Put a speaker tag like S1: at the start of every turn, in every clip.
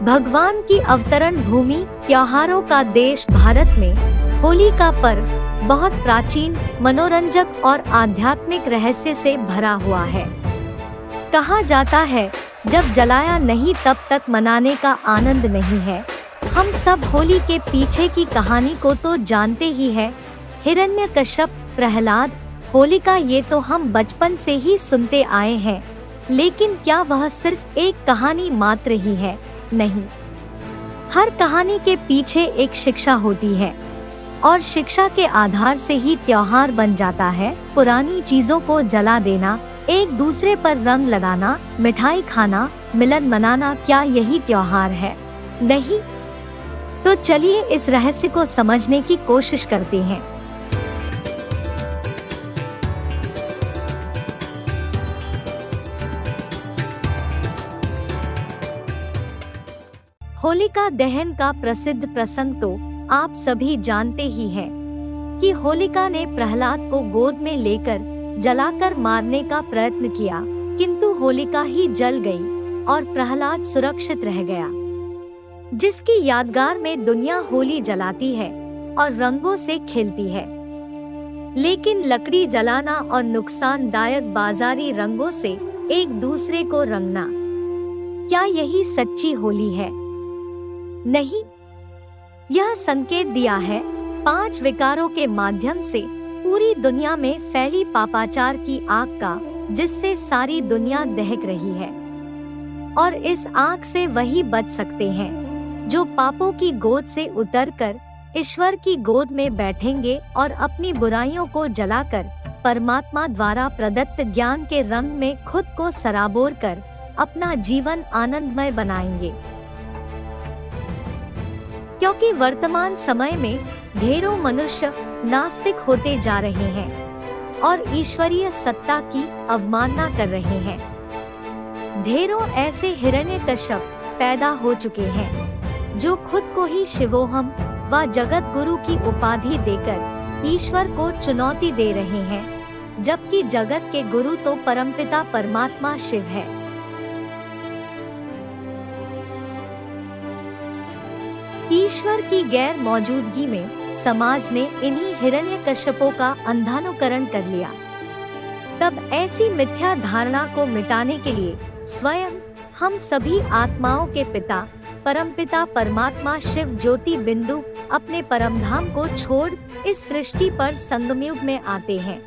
S1: भगवान की अवतरण भूमि, त्योहारों का देश भारत में होली का पर्व बहुत प्राचीन, मनोरंजक और आध्यात्मिक रहस्य से भरा हुआ है। कहा जाता है, जब जलाया नहीं तब तक मनाने का आनंद नहीं है। हम सब होली के पीछे की कहानी को तो जानते ही है। हिरण्यकश्यप, प्रहलाद, होलिका, ये तो हम बचपन से ही सुनते आए हैं। लेकिन क्या वह सिर्फ एक कहानी मात्र ही है? नहीं, हर कहानी के पीछे एक शिक्षा होती है और शिक्षा के आधार से ही त्योहार बन जाता है। पुरानी चीजों को जला देना, एक दूसरे पर रंग लगाना, मिठाई खाना, मिलन मनाना, क्या यही त्योहार है? नहीं। तो चलिए इस रहस्य को समझने की कोशिश करते हैं। होलिका दहन का प्रसिद्ध प्रसंग तो आप सभी जानते ही हैं कि होलिका ने प्रहलाद को गोद में लेकर जलाकर मारने का प्रयत्न किया, किंतु होलिका ही जल गई और प्रहलाद सुरक्षित रह गया। जिसकी यादगार में दुनिया होली जलाती है और रंगों से खेलती है, लेकिन लकड़ी जलाना और नुकसानदायक बाजारी रंगों से एक दूसरे को रंगना, क्या यही सच्ची होली है? नहीं, यह संकेत दिया है 5 विकारों के माध्यम से पूरी दुनिया में फैली पापाचार की आग का, जिससे सारी दुनिया दहक रही है। और इस आग से वही बच सकते हैं जो पापों की गोद से उतरकर ईश्वर की गोद में बैठेंगे और अपनी बुराइयों को जलाकर परमात्मा द्वारा प्रदत्त ज्ञान के रंग में खुद को सराबोर कर अपना जीवन आनंदमय बनाएंगे। क्योंकि वर्तमान समय में ढेरों मनुष्य नास्तिक होते जा रहे हैं और ईश्वरीय सत्ता की अवमानना कर रहे हैं। ढेरों ऐसे हिरण्यकश्यप पैदा हो चुके हैं जो खुद को ही शिवोहम व जगत गुरु की उपाधि देकर ईश्वर को चुनौती दे रहे हैं, जबकि जगत के गुरु तो परमपिता परमात्मा शिव है। ईश्वर की गैर मौजूदगी में समाज ने इन्हीं हिरण्यकश्यपों का अंधानुकरण कर लिया। तब ऐसी मिथ्या धारणा को मिटाने के लिए स्वयं हम सभी आत्माओं के पिता परमपिता परमात्मा शिव ज्योति बिंदु अपने परमधाम को छोड़ इस सृष्टि पर संगमयुग में आते हैं।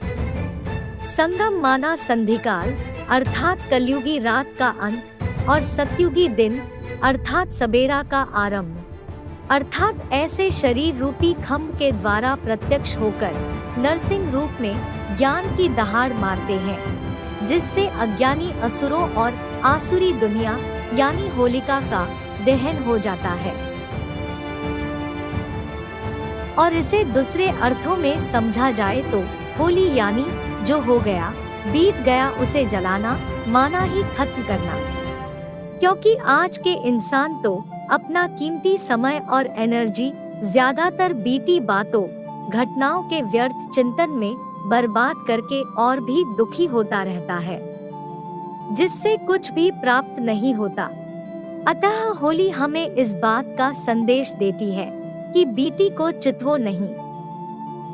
S1: संगम माना संधिकाल अर्थात कलयुगी रात का अंत और सतयुगी दिन अर्थात सबेरा का आरंभ, अर्थात ऐसे शरीर रूपी खम्भ के द्वारा प्रत्यक्ष होकर नरसिंह रूप में ज्ञान की दहाड़ मारते हैं, जिससे अज्ञानी असुरों और आसुरी दुनिया यानी होलिका का दहन हो जाता है। और इसे दूसरे अर्थों में समझा जाए तो होली यानी जो हो गया बीत गया उसे जलाना, माना ही खत्म करना। क्योंकि आज के इंसान तो अपना कीमती समय और एनर्जी ज्यादातर बीती बातों घटनाओं के व्यर्थ चिंतन में बर्बाद करके और भी दुखी होता रहता है, जिससे कुछ भी प्राप्त नहीं होता। अतः होली हमें इस बात का संदेश देती है कि बीती को चितवो नहीं,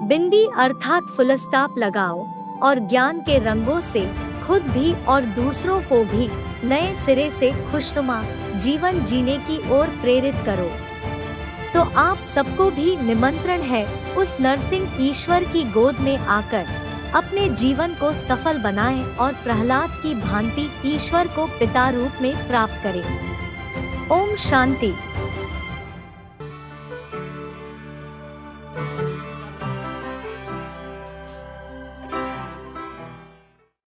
S1: बिंदी अर्थात फुल स्टॉप लगाओ और ज्ञान के रंगों से खुद भी और दूसरों को भी नए सिरे से खुशनुमा जीवन जीने की ओर प्रेरित करो। तो आप सबको भी निमंत्रण है उस नरसिंह ईश्वर की गोद में आकर अपने जीवन को सफल बनाएं और प्रहलाद की भांति ईश्वर को पिता रूप में प्राप्त करें। ओम शांति।